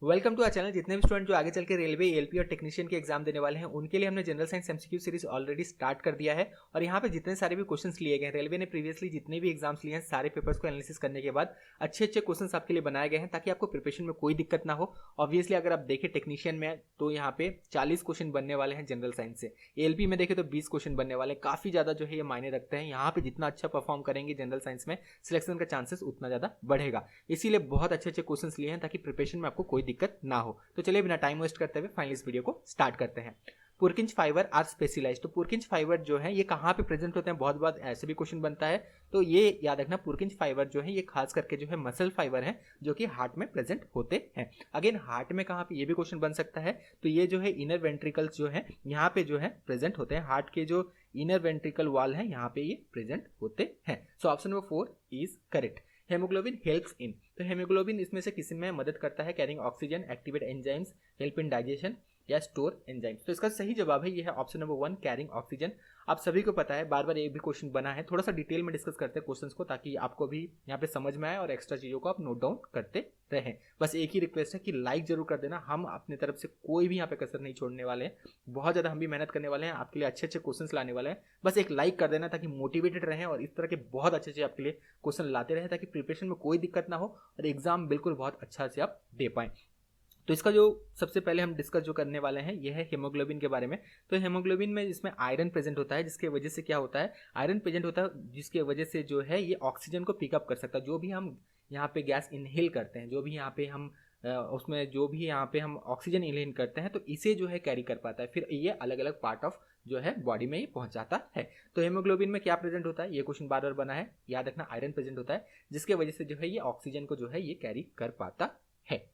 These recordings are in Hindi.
Welcome to our channel. जितने भी स्टूडेंट जो आगे चल के रेलवे, एलपी और टेक्नीशियन के एग्जाम देने वाले हैं उनके लिए हमने general science MCQ series already start कर दिया है। और यहाँ पे जितने सारे भी क्वेश्चंस लिए गए हैं, रेलवे ने प्रीवियसली जितने भी एग्जाम्स लिए हैं सारे पेपर्स को एनालिसिस करने के बाद अच्छे अच्छे क्वेश्चंस आपके लिए बनाए गए हैं ताकि आपको प्रिपरेशन में कोई दिक्कत ना हो। ऑब्वियसली अगर आप देखें टेक्नीशियन में तो यहाँ पे 40 क्वेश्चन बनने वाले हैं जनरल साइंस से, एलपी में देखें तो 20 क्वेश्चन बनने वाले हैं। काफी ज्यादा जो है ये मायने रखते हैं। यहाँ पे जितना अच्छा परफॉर्म करेंगे जनरल साइंस में सिलेक्शन का चांसेस उतना ज्यादा बढ़ेगा। इसीलिए बहुत अच्छे अच्छे क्वेश्चन लिए हैं ताकि प्रिपरेशन में आपको कोई दिक्कत ना हो। तो चलिए बिना टाइम वेस्ट करते हुए फाइनली इस वीडियो को स्टार्ट करते हैं। पुरकिंज फाइबर आर स्पेशलाइज्ड। तो पुरकिंज फाइबर जो है ये कहाँ पे प्रेजेंट होते हैं, बहुत बार ऐसे भी क्वेश्चन बनता है। तो ये याद रखना, पुरकिंज फाइबर जो है ये खास करके जो है मसल फाइबर है जो कि हार्ट में प्रेजेंट होते हैं। अगेन हार्ट में कहाँ पे, ये भी क्वेश्चन बन सकता है। तो ये जो है इनर वेंट्रिकल्स जो है यहाँ पे जो है प्रेजेंट होते हैं। हार्ट के जो इनर वेंट्रिकल वॉल है यहाँ पे ये प्रेजेंट होते हैं। सो option number 4 is correct. Haemoglobin helps in. तो हेमोग्लोबिन इसमें से किसी में मदद करता है carrying oxygen, activate enzymes, help in digestion या स्टोर एंजाइम्स। तो इसका सही जवाब है ये है ऑप्शन नंबर 1 कैरिंग ऑक्सीजन। आप सभी को पता है, बार बार एक भी क्वेश्चन बना है। थोड़ा सा डिटेल में डिस्कस करते हैं क्वेश्चंस को ताकि आपको भी यहाँ पे समझ में आए और एक्स्ट्रा चीजों को आप नोट डाउन करते रहें। बस एक ही रिक्वेस्ट है कि लाइक जरूर कर देना। हम अपनी तरफ से कोई भी यहाँ पे कसर नहीं छोड़ने वाले हैं। बहुत ज्यादा हम भी मेहनत करने वाले हैं, आपके लिए अच्छे अच्छे क्वेश्चन लाने वाले हैं। बस एक लाइक कर देना ताकि मोटिवेटेड रहें और इस तरह के बहुत अच्छे अच्छे आपके लिए क्वेश्चन लाते रहे ताकि प्रिपरेशन में कोई दिक्कत ना हो और एग्जाम बिल्कुल बहुत अच्छा से आप दे पाएं। तो इसका जो सबसे पहले हम डिस्कस जो करने वाले हैं यह है हीमोग्लोबिन के बारे में। तो हीमोग्लोबिन में इसमें आयरन प्रेजेंट होता है जिसके वजह से क्या होता है, आयरन प्रेजेंट होता है जिसके वजह से जो है ये ऑक्सीजन को पिकअप कर सकता है। जो भी हम यहाँ पे गैस इनहेल करते हैं, जो भी यहाँ पे हम उसमें जो भी यहाँ पे हम ऑक्सीजन इनहेल करते हैं तो इसे जो है कैरी कर पाता है, फिर ये अलग अलग पार्ट ऑफ जो है बॉडी में ये पहुंच जाता है। तो हेमोग्लोबिन में क्या प्रेजेंट होता है, ये क्वेश्चन बार बार बना है, याद रखना आयरन प्रेजेंट होता है जिसके वजह से जो है ये ऑक्सीजन को जो है ये कैरी कर पाता है।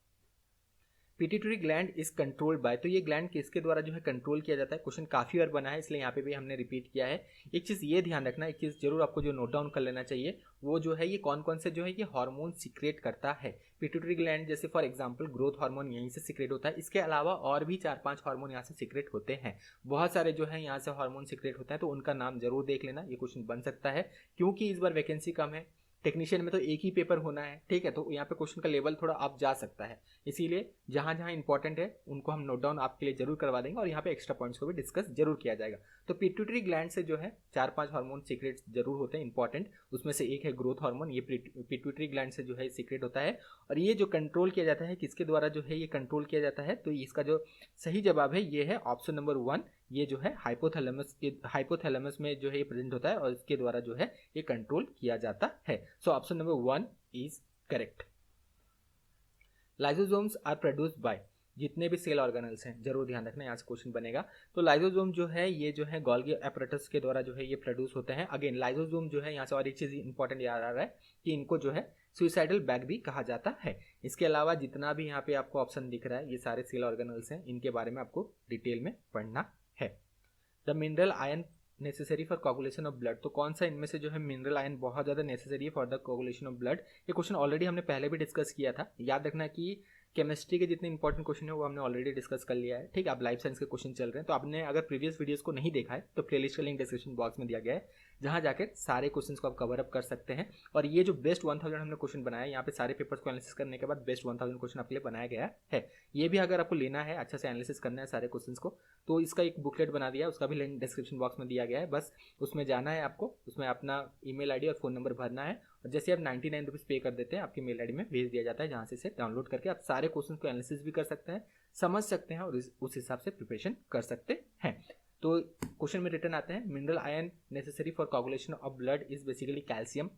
Pituitary gland is controlled by. तो ये ग्लैंड किसके द्वारा जो है कंट्रोल किया जाता है, क्वेश्चन काफी बार बना है इसलिए यहाँ पे भी हमने रिपीट किया है। एक चीज ये ध्यान रखना, एक चीज जरूर आपको जो नोट डाउन कर लेना चाहिए वो जो है ये कौन कौन से जो है ये हार्मोन सीक्रेट करता है। पिट्यूटरी ग्लैंड जैसे फॉर एग्जांपल ग्रोथ हार्मोन यहीं से सीक्रेट होता है। इसके अलावा और भी 4-5 हार्मोन यहाँ से सीक्रेट होते हैं। बहुत सारे जो है यहाँ से हार्मोन सीक्रेट होता है तो उनका नाम जरूर देख लेना, ये क्वेश्चन बन सकता है क्योंकि इस बार वैकेंसी कम है। टेक्नीशियन में तो एक ही पेपर होना है, ठीक है, तो यहाँ पे क्वेश्चन का लेवल थोड़ा अप जा सकता है। इसीलिए जहां जहां इंपॉर्टेंट है उनको हम नोट डाउन आपके लिए जरूर करवा देंगे और यहाँ पे एक्स्ट्रा पॉइंट्स को भी डिस्कस जरूर किया जाएगा। तो पिट्यूटरी ग्लैंड से जो है 4-5 हार्मोन सीक्रेट जरूर होते हैं इंपॉर्टेंट। उसमें से एक है ग्रोथ हार्मोन, ये पिट्यूटरी ग्लैंड से जो है सीक्रेट होता है और ये जो कंट्रोल किया जाता है किसके द्वारा जो है ये कंट्रोल किया जाता है। तो इसका जो सही जवाब है ये है ऑप्शन नंबर 1, ये जो है हाइपोथैलेमस में जो है ये प्रेजेंट होता है और इसके द्वारा जो है ये कंट्रोल किया जाता है। So option number 1 is correct. Lysosomes are produced by. जितने भी सेल ऑर्गेनल्स हैं जरूर ध्यान रखना, यहाँ से क्वेश्चन बनेगा। तो लाइसोसोम जो है ये जो है गोल्गी एपरेटस के द्वारा जो है ये प्रोड्यूस होते हैं। अगेन लाइसोसोम जो है यहाँ से और एक चीज इंपॉर्टेंट याद आ रहा है कि इनको जो है सुइसाइडल बैग भी कहा जाता है। इसके अलावा जितना भी यहाँ पे आपको ऑप्शन दिख रहा है ये सारे सेल ऑर्गेनल्स हैं, इनके बारे में आपको डिटेल में पढ़ना है। The mineral ion necessary for coagulation of blood. तो कौन सा इनमें से जो है मिनरल आयन बहुत ज़्यादा नेसेसरी है for the coagulation of blood. ये क्वेश्चन ऑलरेडी हमने पहले भी डिस्कस किया था। याद रखना कि केमिस्ट्री के जितने इंपॉर्टेंट क्वेश्चन है वो हमने ऑलरेडी डिस्कस कर लिया है, ठीक है। अब लाइफ साइंस के क्वेश्चन चल रहे हैं तो आपने अगर प्रीवियस वीडियोस को नहीं देखा है तो प्लेलिस्ट का लिंक डिस्क्रिप्शन बॉक्स में दिया गया है, जहां जाकर सारे क्वेश्चंस को आप कवर अप कर सकते हैं। और ये जो बेस्ट 1000 हमने क्वेश्चन बनाया है यहाँ पे सारे पेपर्स को एनालिसिस करने के बाद बेस्ट 1000 क्वेश्चन आपके लिए बनाया गया है। ये भी अगर आपको लेना है, अच्छा से एनालिसिस करना है सारे क्वेश्चन को, तो इसका एक बुकलेट बना दिया है, उसका भी लिंक डिस्क्रिप्शन बॉक्स में दिया गया है। बस उसमें जाना है आपको, उसमें अपना ईमेल आईडी और फोन नंबर भरना है और जैसे आप 99 रुपीज़ पे कर देते हैं आपकी मेल आईडी में भेज दिया जाता है, जहाँ से इसे डाउनलोड करके आप सारे क्वेश्चन को एनालिसिस भी कर सकते हैं, समझ सकते हैं और उस हिसाब से प्रिपरेशन कर सकते हैं। तो क्वेश्चन में रिटर्न आते हैं, mineral ion necessary for coagulation of blood is basically calcium.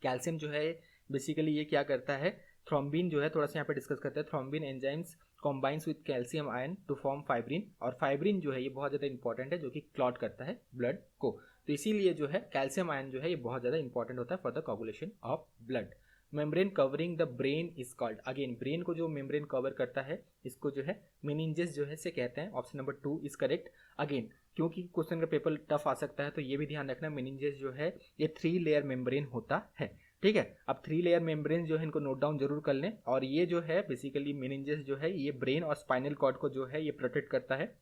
Calcium जो है बेसिकली ये क्या करता है, थ्रोम्बिन जो है थोड़ा सा यहाँ पे डिस्कस करते हैं। Thrombin enzymes combines with calcium ion to form fibrin, और फाइब्रिन जो है ये बहुत ज़्यादा इंपॉर्टेंट है जो कि क्लॉट करता है ब्लड को। तो इसीलिए जो है कैल्शियम आयन जो है ये बहुत ज़्यादा इंपॉर्टेंट होता है for the coagulation of blood. Membrane covering the brain is called. Again brain को जो मेम्ब्रेन कवर करता है इसको जो है मेनिंजेस जो है से कहते हैं। Option number 2 is correct. Again क्योंकि क्वेश्चन का पेपर टफ आ सकता है तो ये भी ध्यान रखना, मेनिंजेस जो है ये 3 लेयर मेम्ब्रेन होता है, ठीक है। अब 3 लेयर मेम्ब्रेन जो है इनको नोट डाउन जरूर कर लें। और ये जो है बेसिकली मेनिंजेस जो है ये ब्रेन और स्पाइनल कॉर्ड को जो है ये प्रोटेक्ट करता है।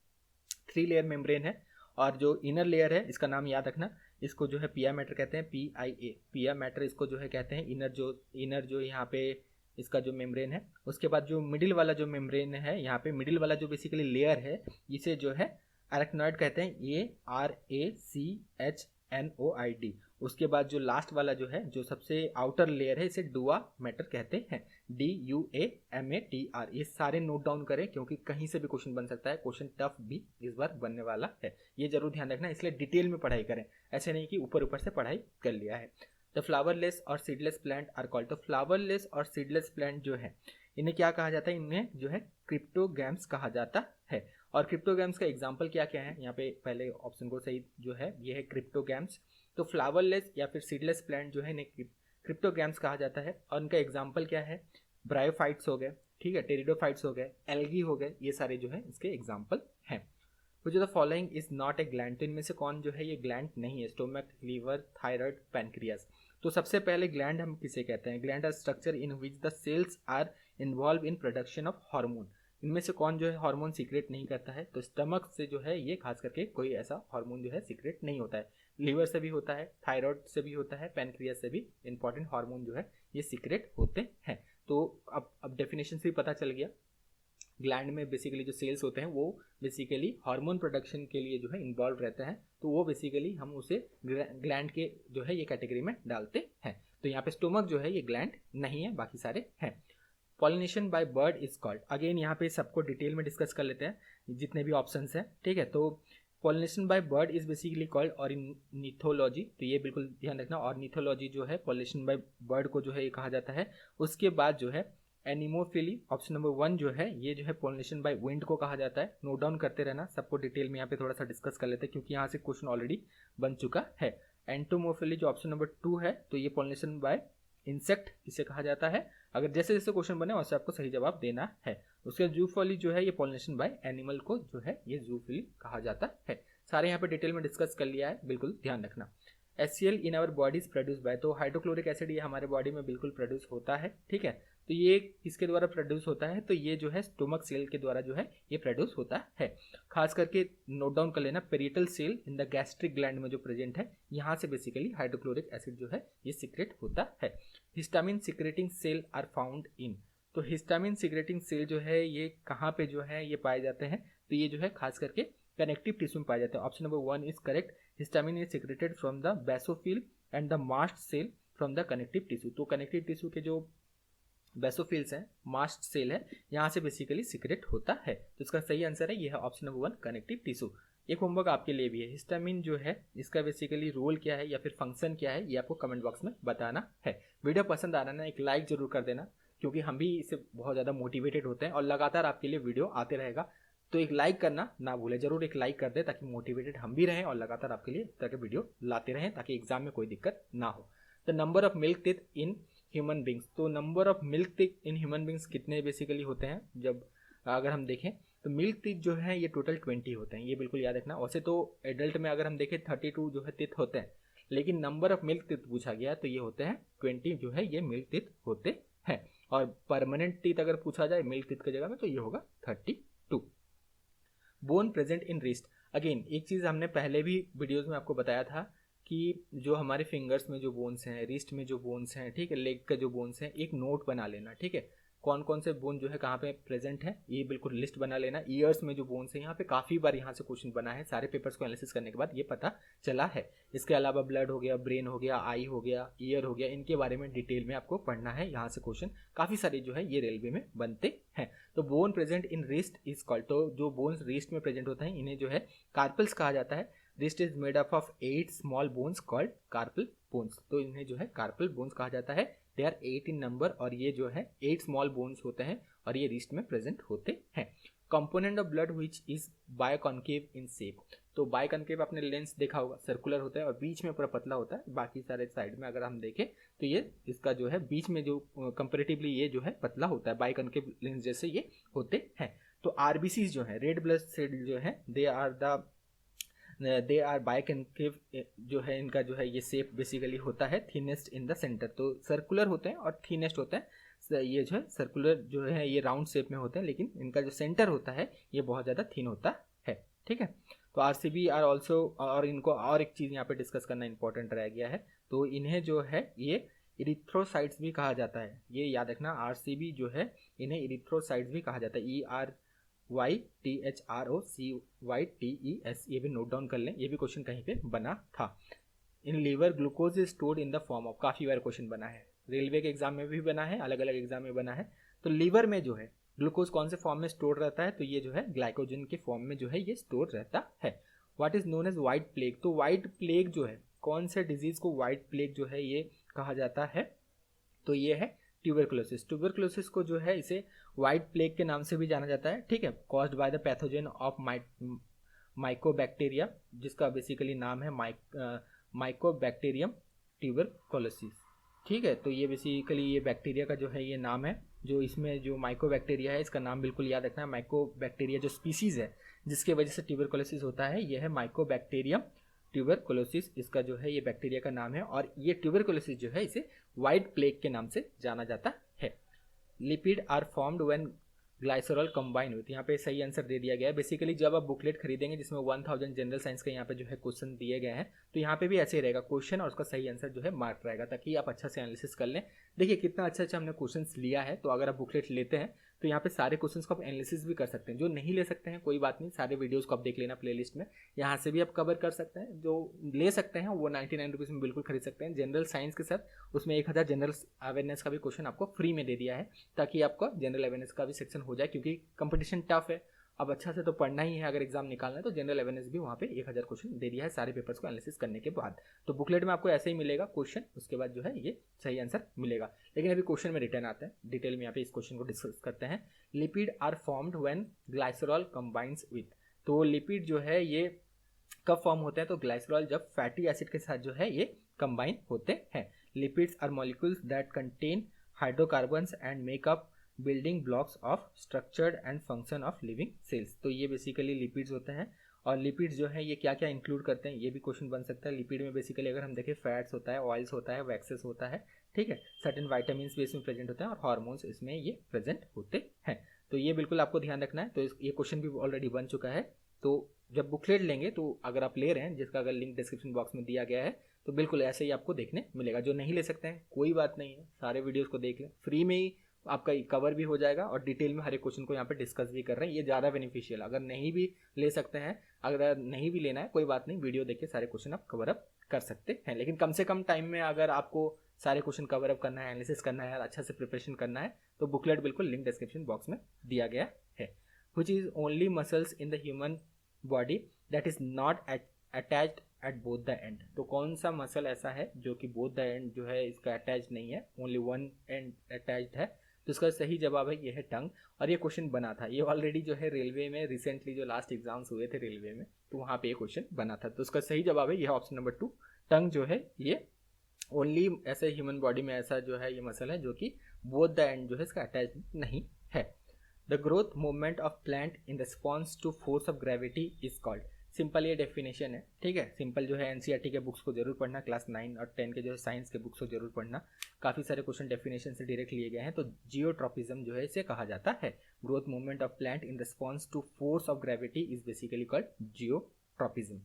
3 लेयर मेम्ब्रेन है और जो इनर लेयर है इसका नाम याद रखना, इसको जो है पिया मैटर कहते हैं, PIA पिया मैटर इसको जो है कहते हैं। इनर जो यहाँ पे इसका जो मेम्ब्रेन है। उसके बाद जो मिडिल वाला जो मेम्ब्रेन है, यहाँ पे मिडिल वाला जो बेसिकली लेयर है, इसे जो है अरेक्नॉइड कहते हैं, ARACHNOID। उसके बाद जो लास्ट वाला जो है, जो सबसे आउटर लेयर है, इसे डुआ मैटर कहते हैं, DUAMATR। ये सारे नोट डाउन करें क्योंकि कहीं से भी क्वेश्चन बन सकता है, क्वेश्चन टफ भी इस बार बनने वाला है, ये जरूर ध्यान रखना। इसलिए डिटेल में पढ़ाई करें, ऐसे नहीं कि ऊपर ऊपर से पढ़ाई कर लिया है। द फ्लावरलेस और सीडलेस प्लांट आर कॉल्ड। तो फ्लावरलेस और सीडलेस प्लांट जो है, इन्हें क्या कहा जाता है? इन्हें जो है क्रिप्टोगैम्स कहा जाता है। और क्रिप्टोगैम्स का एग्जाम्पल क्या क्या है, यहाँ पे पहले ऑप्शन को सही जो है ये है क्रिप्टोगैम्स। तो फ्लावरलेस या फिर सीडलेस प्लांट जो है इन्हें क्रिप्टोगैम्स कहा जाता है। और इनका एग्जाम्पल क्या है? ब्रायोफाइट्स हो गए, ठीक है, टेरिडोफाइट्स हो गए, एल्गी हो गए, ये सारे जो है इसके एग्जाम्पल हैं। तो जो the following is not a gland, तो इनमें से कौन जो है ये ग्लैंड नहीं है? Stomach, liver, thyroid, pancreas. तो सबसे पहले ग्लैंड हम किसे कहते हैं? Gland are structure in which the cells are involve in production of hormone. इनमें से कौन जो है हार्मोन सीक्रेट नहीं करता है? तो स्टमक से जो है ये खास करके कोई ऐसा हार्मोन जो है सीक्रेट नहीं होता है। लीवर से भी होता है, थायराइड से भी होता है, पैनक्रियास से भी इंपॉर्टेंट हार्मोन जो है ये सीक्रेट होते हैं। तो अब डेफिनेशन से भी पता चल गया, ग्लैंड में बेसिकली जो सेल्स होते हैं वो बेसिकली हार्मोन प्रोडक्शन के लिए जो है इन्वॉल्व रहते हैं। तो वो बेसिकली हम उसे ग्लैंड के जो है ये कैटेगरी में डालते हैं। तो यहाँ पे स्टोमक जो है ये ग्लैंड नहीं है, बाकी सारे हैं। Pollination by bird is called. Again यहाँ पे सबको डिटेल में डिस्कस कर लेते हैं जितने भी ऑप्शंस हैं, ठीक है। तो pollination by bird is basically called ornithology. तो ये बिल्कुल ध्यान रखना, ऑर्निथोलॉजी जो है पॉलिनेशन बाय बर्ड को जो है ये कहा जाता है। उसके बाद जो है एनिमोफिली, ऑप्शन नंबर 1 जो है ये जो है पॉलिनेशन बाय विंड को कहा जाता है। नोट डाउन करते रहना, सबको डिटेल में यहाँ पे थोड़ा सा डिस्कस कर लेते हैं क्योंकि यहाँ से क्वेश्चन ऑलरेडी बन चुका है। एंटोमोफिली जो ऑप्शन नंबर 2 है, तो ये पॉलिनेशन बाय इंसेक्ट इसे कहा जाता है। अगर जैसे जैसे क्वेश्चन बने वैसे आपको सही जवाब देना है। उसके जूफिली जो है ये पॉलिनेशन बाय एनिमल को जो है ये जूफिली कहा जाता है। सारे यहाँ पे डिटेल में डिस्कस कर लिया है, बिल्कुल ध्यान रखना। HCl in our body is produce by, तो हाइड्रोक्लोरिक एसिड ये हमारे बॉडी में बिल्कुल प्रोड्यूस होता है, ठीक है। तो ये किसके द्वारा प्रोड्यूस होता है? तो ये जो है स्टोमक सेल के द्वारा जो है ये प्रोड्यूस होता है। खास करके नोट डाउन कर लेना, parietal cell in the gastric gland में जो प्रेजेंट है, यहाँ से बेसिकली हाइड्रोक्लोरिक एसिड जो है ये सीक्रेट होता है। Histamine secreting cell are found in, तो हिस्टामिन सीक्रेटिंग सेल जो है ये कहाँ पे जो है ये पाए जाते हैं? तो ये जो है खास करके कनेक्टिव टिश्यू में पाए जाते हैं। Option number 1 is correct. Histamine is secreted from the basophil and the mast cell from the connective tissue. तो कनेक्टिव टिश्यू के जो बेसोफिल्स हैं, मास्ट सेल है, यहाँ से बेसिकली सीक्रेट होता है। तो इसका सही आंसर है ये है ऑप्शन नंबर 1 कनेक्टिव टिश्यू। एक होमवर्क आपके लिए भी है, हिस्टामिन जो है इसका बेसिकली रोल क्या है या फिर फंक्शन क्या है, ये आपको कमेंट बॉक्स में बताना है। वीडियो पसंद आ रहा है ना, एक लाइक जरूर कर देना क्योंकि हम भी इससे बहुत ज़्यादा मोटिवेटेड होते हैं और लगातार आपके लिए वीडियो आते रहेगा। तो एक लाइक करना ना भूले, जरूर एक लाइक कर दे ताकि मोटिवेटेड हम भी रहें और लगातार आपके लिए इस तरह के वीडियो लाते रहें ताकि एग्जाम में कोई दिक्कत ना हो। The number of milk teeth in human beings, तो number of milk teeth in human beings कितने बेसिकली होते हैं? जब अगर हम देखें तो मिल्क टीथ जो है ये टोटल 20 होते हैं, ये बिल्कुल याद रखना। वैसे तो एडल्ट में अगर हम देखें 32 जो है टीथ होते हैं, लेकिन नंबर ऑफ मिल्क टीथ पूछा गया तो ये होते हैं 20 जो है ये मिल्क टीथ होते हैं। और परमानेंट टीथ अगर पूछा जाए मिल्क टीथ की जगह में तो ये होगा 32। Bone present in wrist, again एक चीज़ हमने पहले भी वीडियोज़ में आपको बताया था कि जो हमारे फिंगर्स में जो बोन्स हैं, रिस्ट में जो बोन्स हैं, ठीक है, लेग का जो बोन्स हैं, एक नोट बना लेना, ठीक है, कौन कौन से बोन जो है कहाँ पे प्रेजेंट है ये बिल्कुल लिस्ट बना लेना। ईयर्स में जो बोन्स हैं यहाँ पे काफ़ी बार यहाँ से क्वेश्चन बना है, सारे पेपर्स को एनालिसिस करने के बाद ये पता चला है। इसके अलावा ब्लड हो गया, ब्रेन हो गया, आई हो गया, ईयर हो गया, इनके बारे में डिटेल में आपको पढ़ना है। यहाँ से क्वेश्चन काफ़ी सारे जो है ये रेलवे में बनते हैं। तो bone present in wrist is called, तो जो बोन्स रिस्ट में प्रेजेंट होते हैं इन्हें जो है कार्पल्स कहा जाता है। Wrist is made up of 8 small bones called carpal bones, तो इन्हें जो है कार्पल बोन्स कहा जाता है। दे आर 8 इन नंबर और ये जो है 8 स्मॉल बोन्स होते हैं और ये रिस्ट में प्रेजेंट होते हैं। Component of blood which is biconcave in shape, तो बायकॉन्केव आपने लेंस देखा होगा, सर्कुलर होता है और बीच में पूरा पतला होता है, बाकी सारे साइड में अगर हम देखें तो ये इसका जो है बीच में जो कंपेरेटिवली ये जो है पतला होता है, बायकॉन्केव लेंस जैसे ये होते हैं। तो आरबीसी जो है, रेड ब्लड सेल जो है, दे आर बायकॉन्केव, जो है इनका जो है ये शेप बेसिकली होता है थिनेस्ट इन द सेंटर, तो सर्कुलर होते हैं और थिनेस्ट होते हैं। ये जो है सर्कुलर जो है ये राउंड शेप में होते हैं, लेकिन इनका जो सेंटर होता है ये बहुत ज़्यादा थिन होता है, ठीक है। तो आरसीबी आर ऑल्सो, और इनको और एक चीज़ यहाँ पे डिस्कस करना इंपॉर्टेंट रह गया है, तो इन्हें जो है ये इरिथ्रोसाइट्स भी कहा जाता है, ये याद रखना, RCB जो है इन्हें इरिथ्रोसाइट्स भी कहा जाता है, ERYTHROCYTES, ये भी नोट डाउन कर लें, ये भी क्वेश्चन कहीं पे बना था। In liver glucose is stored in the form of, काफ़ी बार क्वेश्चन बना है, रेलवे के एग्जाम में भी बना है, अलग अलग एग्जाम में बना है। तो लीवर में जो है ग्लूकोज कौन से फॉर्म में स्टोर रहता है, तो ये जो है ग्लाइकोजन के फॉर्म में जो है ये स्टोर रहता है। What is known as white plague, तो व्हाइट प्लेग जो है, कौन से डिजीज को व्हाइट प्लेग जो है ये कहा जाता है, तो ये है ट्यूबरकुलोसिस। ट्यूबरकुलोसिस को जो है इसे व्हाइट प्लेग के नाम से भी जाना जाता है, ठीक है, caused by the pathogen of mycobacteria, जिसका बेसिकली नाम है माइकोबैक्टीरियम ट्यूबरकुलोसिस, ठीक है। तो ये बेसिकली ये बैक्टीरिया का जो है ये नाम है, जो इसमें जो माइकोबैक्टीरिया है इसका नाम बिल्कुल याद रखना है। माइकोबैक्टीरिया जो स्पीसीज है जिसके वजह से ट्यूबरकुलोसिस होता है, ये है माइकोबैक्टीरियम ट्यूबरकुलोसिस, इसका जो है ये बैक्टीरिया का नाम है, और ये ट्यूबरकुलोसिस जो है इसे व्हाइट प्लेग के नाम से जाना जाता है। Lipid are formed when glycerol combine हुई, यहाँ पे सही आंसर दे दिया गया है। बेसिकली जब आप बुकलेट खरीदेंगे जिसमें 1000 जनरल साइंस के यहाँ पे जो है क्वेश्चन दिए गए हैं, तो यहाँ पे भी ऐसे ही रहेगा, क्वेश्चन और उसका सही आंसर जो है मार्क रहेगा, ताकि आप अच्छा से एनालिसिस कर लें। देखिए कितना अच्छा अच्छा हमने क्वेश्चन लिया है, तो अगर आप बुकलेट लेते हैं तो यहाँ पे सारे क्वेश्चंस को आप एनालिसिस भी कर सकते हैं। जो नहीं ले सकते हैं कोई बात नहीं, सारे वीडियोस को आप देख लेना प्लेलिस्ट में, यहाँ से भी आप कवर कर सकते हैं। जो ले सकते हैं वो 99 रुपीज़ में बिल्कुल खरीद सकते हैं। जनरल साइंस के साथ उसमें 1000 जनरल अवेयरनेस का भी क्वेश्चन आपको फ्री में दे दिया है, ताकि आपका जनरल अवेयरनेस का भी सेक्शन हो जाए, क्योंकि कंपटीशन टफ है। अब अच्छा से तो पढ़ना ही है, अगर एग्जाम निकालना है तो जनरल अवेयरनेस भी वहाँ पे 1000 क्वेश्चन दे दिया है सारे पेपर्स को एनालिसिस करने के बाद। तो बुकलेट में आपको ऐसे ही मिलेगा क्वेश्चन, उसके बाद जो है ये सही आंसर मिलेगा। लेकिन अभी क्वेश्चन में रिटर्न आते हैं, डिटेल में यहाँ पे इस क्वेश्चन को डिस्कस करते हैं। Lipid are formed when glycerol combines with, तो लिपिड जो है ये कब फॉर्म होते हैं, तो ग्लाइसरॉल जब फैटी एसिड के साथ जो है ये कंबाइन होते हैं। Lipids are molecules that contain hydrocarbons and make up building blocks of structured and function of living cells, तो ये बेसिकली लिपिड्स होते हैं। और लिपिड्स जो है ये क्या क्या इंक्लूड करते हैं, ये भी क्वेश्चन बन सकता है। लिपिड में बेसिकली अगर हम देखें फैट्स होता है, ऑयल्स होता है, वैक्सेस होता है, ठीक है, सर्टेन वाइटामिन भी इसमें प्रेजेंट होते हैं और हार्मोन्स इसमें ये प्रेजेंट होते हैं। तो ये बिल्कुल आपको ध्यान रखना है। तो ये क्वेश्चन भी ऑलरेडी बन चुका है। तो जब बुकलेट लेंगे, तो अगर आप ले रहे हैं जिसका अगर लिंक डिस्क्रिप्शन बॉक्स में दिया गया है, तो बिल्कुल ऐसे ही आपको देखने मिलेगा। जो नहीं ले सकते हैं कोई बात नहीं है, सारे वीडियोज़ को देख लें, फ्री में ही आपका कवर भी हो जाएगा और डिटेल में हर एक क्वेश्चन को यहाँ पे डिस्कस भी कर रहे हैं, ये ज़्यादा बेनिफिशियल। अगर नहीं भी ले सकते हैं, अगर नहीं भी लेना है कोई बात नहीं, वीडियो देख के सारे क्वेश्चन आप कवर अप कर सकते हैं। लेकिन कम से कम टाइम में अगर आपको सारे क्वेश्चन कवर अप करना है, एनालिसिस करना है, अच्छा से प्रिपरेशन करना है, तो बुकलेट बिल्कुल लिंक डिस्क्रिप्शन बॉक्स में दिया गया है। Which is only muscles in the human body that is not attached at both the end, तो कौन सा मसल ऐसा है जो कि बोथ द एंड जो है इसका अटैच नहीं है, ओनली वन एंड अटैच्ड है, तो इसका सही जवाब है ये है टंग। और ये क्वेश्चन बना था, ये ऑलरेडी जो है रेलवे में रिसेंटली जो लास्ट एग्जाम्स हुए थे रेलवे में, तो वहाँ पे ये क्वेश्चन बना था। तो उसका सही जवाब है ये ऑप्शन नंबर 2, टंग जो है ये ओनली ऐसे ह्यूमन बॉडी में ऐसा जो है ये मसल है जो कि बोथ द एंड जो है इसका अटैच नहीं है। The growth movement of plant in response to force of gravity is called, simple ये डेफिनेशन है, ठीक है। सिंपल जो है एनसीईआरटी के बुक्स को जरूर पढ़ना, क्लास 9 और 10 के जो है साइंस के बुक्स को जरूर पढ़ना, काफ़ी सारे क्वेश्चन डेफिनेशन से डायरेक्ट लिए गए हैं। तो जियोट्रॉपिज्म जो है इसे कहा जाता है, growth movement of plant in response to force of gravity is basically called geotropism.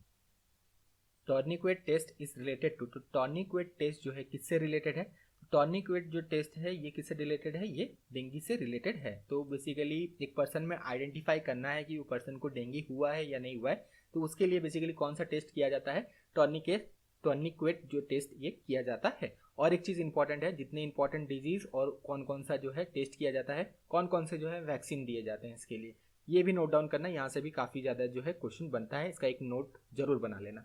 Tourniquet test is related to, तो टॉर्निक्वेट टेस्ट जो है किससे रिलेटेड है, टॉर्निक्वेट जो टेस्ट है ये किससे रिलेटेड है, ये डेंगू से रिलेटेड है। तो बेसिकली एक पर्सन में आइडेंटिफाई करना है कि वो पर्सन को डेंगू हुआ है या नहीं हुआ है, तो उसके लिए बेसिकली कौन सा टेस्ट किया जाता है, टॉर्निक्वेट जो टेस्ट ये किया जाता है। और एक चीज़ इंपॉर्टेंट है, जितने इंपॉर्टेंट डिजीज और कौन कौन सा जो है टेस्ट किया जाता है, कौन कौन से जो है वैक्सीन दिए जाते हैं इसके लिए, ये भी नोट डाउन करना, यहाँ से भी काफ़ी ज़्यादा जो है क्वेश्चन बनता है, इसका एक नोट जरूर बना लेना।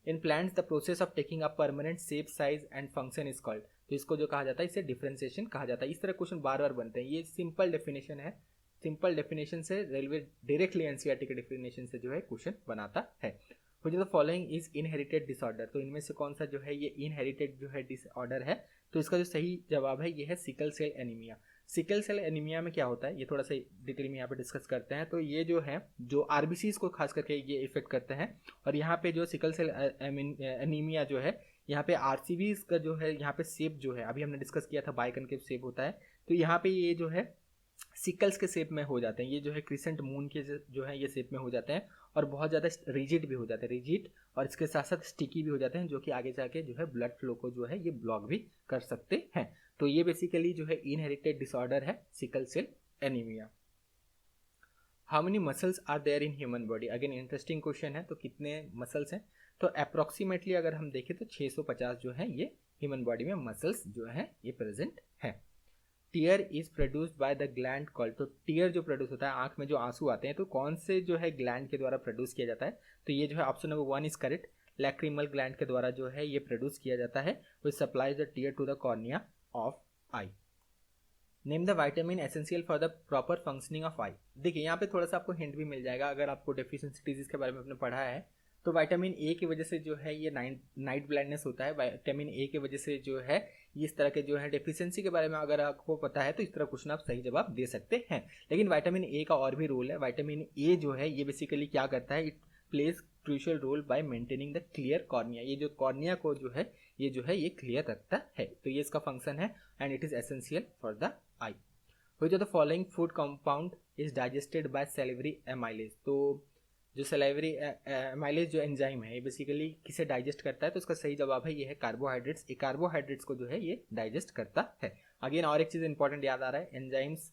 In plants the process of taking a permanent shape size and function is called, तो इसको जो कहा जाता है इसे डिफरेंशिएशन कहा जाता है। इस तरह क्वेश्चन बार बार बनते हैं, ये सिंपल डेफिनेशन है, सिंपल डेफिनेशन से रेलवे डायरेक्टली एनसीईआरटी के डेफिनेशन से जो है क्वेश्चन बनाता है। Which of the following is inherited disorder, तो इनमें से कौन सा जो है ये इनहेरिटेड जो है डिसऑर्डर है, तो इसका जो सही जवाब है ये है sickle cell anaemia. Sickle cell anaemia में क्या होता है ये थोड़ा सा डिटेल में यहाँ पे डिस्कस करते हैं। तो ये जो है जो आरबीसीज को खास करके ये इफेक्ट करते हैं, और यहाँ पे जो सिकल सेल एनीमिया जो है यहाँ पे आरसीबीज का जो है यहाँ पे शेप जो है अभी हमने डिस्कस किया था बाइकन के शेप होता है, तो यहाँ पे ये जो है सिकल्स के शेप में हो जाते हैं, ये जो है क्रिसेंट मून के जो है ये शेप में हो जाते हैं और बहुत ज़्यादा रिजिड भी हो जाते हैं, रिजिड और इसके साथ साथ स्टिकी भी हो जाते हैं, जो कि आगे जाके जो है ब्लड फ्लो को जो है ये ब्लॉक भी कर सकते हैं। तो ये बेसिकली जो है इनहेरिटेड डिसऑर्डर है sickle cell anaemia. How many muscles are there in human body, again interesting question है। तो कितने मसल्स हैं, तो अप्रॉक्सीमेटली अगर हम देखें तो 650 जो है ये ह्यूमन बॉडी में मसल्स जो है ये प्रेजेंट है। Tear is produced by the gland called, तो टीयर जो प्रोड्यूस होता है, आंख में जो आंसू आते हैं, तो कौन से जो है ग्लैंड के द्वारा प्रोड्यूस किया जाता है, तो ये जो है option number 1 is correct, lacrimal gland के द्वारा जो है ये प्रोड्यूस किया जाता है, which supplies the tear to the cornea of eye. Name the vitamin essential for the proper functioning of eye. देखिए यहाँ पे थोड़ा सा आपको हिंट भी मिल जाएगा, अगर आपको डेफिशिएंसी डिजीज के बारे में आपने पढ़ा है तो विटामिन ए की वजह से जो है ये नाइट ब्लाइंडनेस होता है, विटामिन ए की वजह से जो है इस तरह के जो है डेफिशिएंसी के बारे में अगर आपको पता है तो इस तरह क्वेश्चन आप सही जवाब दे सकते हैं। लेकिन विटामिन ए का और भी रोल है, विटामिन ए जो है ये बेसिकली क्या करता है, it plays crucial role by maintaining the clear cornea, ये जो कॉर्निया को जो है ये क्लियर रखता है, तो ये इसका फंक्शन है and it is essential for the I. Which of the following food compound is digested by salivary amylase, तो जो सैलिवरी एमाइलेज जो एंजाइम है ये बेसिकली किसे डाइजेस्ट करता है, तो उसका सही जवाब है ये है कार्बोहाइड्रेट्स, ये कार्बोहाइड्रेट्स को जो है ये डाइजेस्ट करता है। अगेन और एक चीज़ इंपॉर्टेंट याद आ रहा है, एंजाइम्स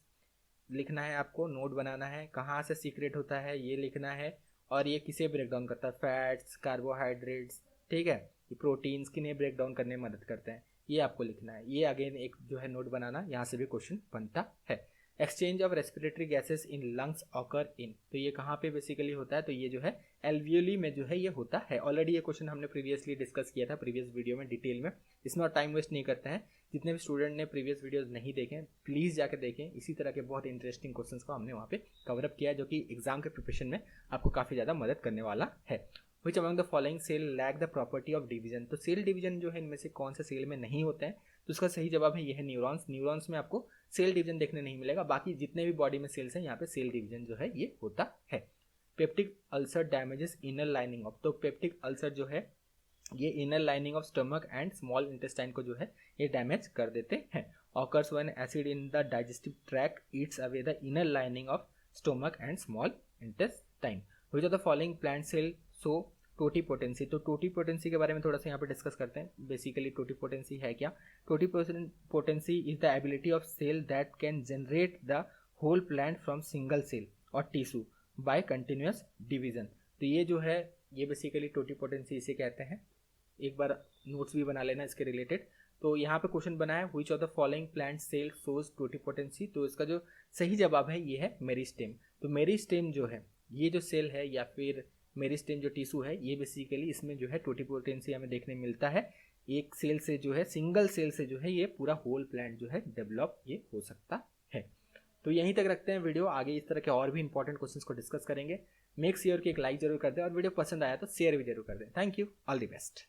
लिखना है आपको, नोट बनाना है, कहाँ से सीक्रेट होता है ये लिखना है, और ये किसे ब्रेक डाउन करता है, फैट्स, कार्बोहाइड्रेट्स, ठीक है, ये प्रोटीन्स किन्हें ब्रेक डाउन करने में मदद करते हैं, ये आपको लिखना है। ये अगेन एक जो है नोट बनाना, यहाँ से भी क्वेश्चन बनता है। Exchange of respiratory gases in lungs occur in, तो ये कहाँ पे बेसिकली होता है, तो ये जो है एल्वियोली में जो है ये होता है। ऑलरेडी ये क्वेश्चन हमने प्रीवियसली डिस्कस किया था प्रीवियस वीडियो में डिटेल में, इसमें और टाइम वेस्ट नहीं करते हैं। जितने भी स्टूडेंट ने प्रीवियस वीडियोस नहीं देखे प्लीज़ जाकर देखें, इसी तरह के बहुत इंटरेस्टिंग क्वेश्चंस को हमने वहाँ पे कवर अप किया है, जो कि एग्जाम के प्रिपरेशन में आपको काफ़ी ज़्यादा मदद करने वाला है। Which among the following cell lack the property of division, तो सेल डिवीजन जो है इनमें से कौन से सेल में नहीं होते हैं, तो उसका सही जवाब है ये है न्यूरॉन्स। न्यूरॉन्स में आपको सेल डिवीजन देखने नहीं मिलेगा, बाकी जितने भी बॉडी में सेल्स हैं यहाँ पे सेल डिवीजन जो है ये होता है। Peptic ulcer damages inner lining of, तो पेप्टिक अल्सर जो है ये inner lining of stomach and small intestine को जो है ये डैमेज कर देते हैं। Occurs when acid in the digestive tract eats away the inner lining of stomach and small intestine. Which of the following plant cell shows totipotency, तो टोटीपोटेंसी के बारे में थोड़ा सा यहाँ पे डिस्कस करते हैं। बेसिकली टोटीपोटेंसी है क्या, totipotency is the ability of cell that can generate the whole plant from single cell और टिश्यू बाय कंटिन्यूअस डिवीजन, तो ये जो है ये बेसिकली टोटीपोटेंसी इसे कहते हैं। एक बार नोट्स भी बना लेना इसके रिलेटेड। तो यहाँ पे क्वेश्चन बना है which of the following plant cell shows totipotency, तो इसका जो सही जवाब है ये है मेरिस्टेम। तो मेरिस्टेम जो है ये जो सेल है या फिर मेरिस्टेम जो टिश्यू है ये बेसिकली इसमें जो है टोटीपोटेंसी हमें देखने मिलता है। एक सेल से जो है सिंगल सेल से जो है ये पूरा होल प्लांट जो है डेवलप ये हो सकता है। तो यहीं तक रखते हैं वीडियो, आगे इस तरह के और भी इंपॉर्टेंट क्वेश्चंस को डिस्कस करेंगे। मेक श्योर कि एक लाइक जरूर कर दें और वीडियो पसंद आया तो शेयर भी जरूर कर दें। Thank you, all the best.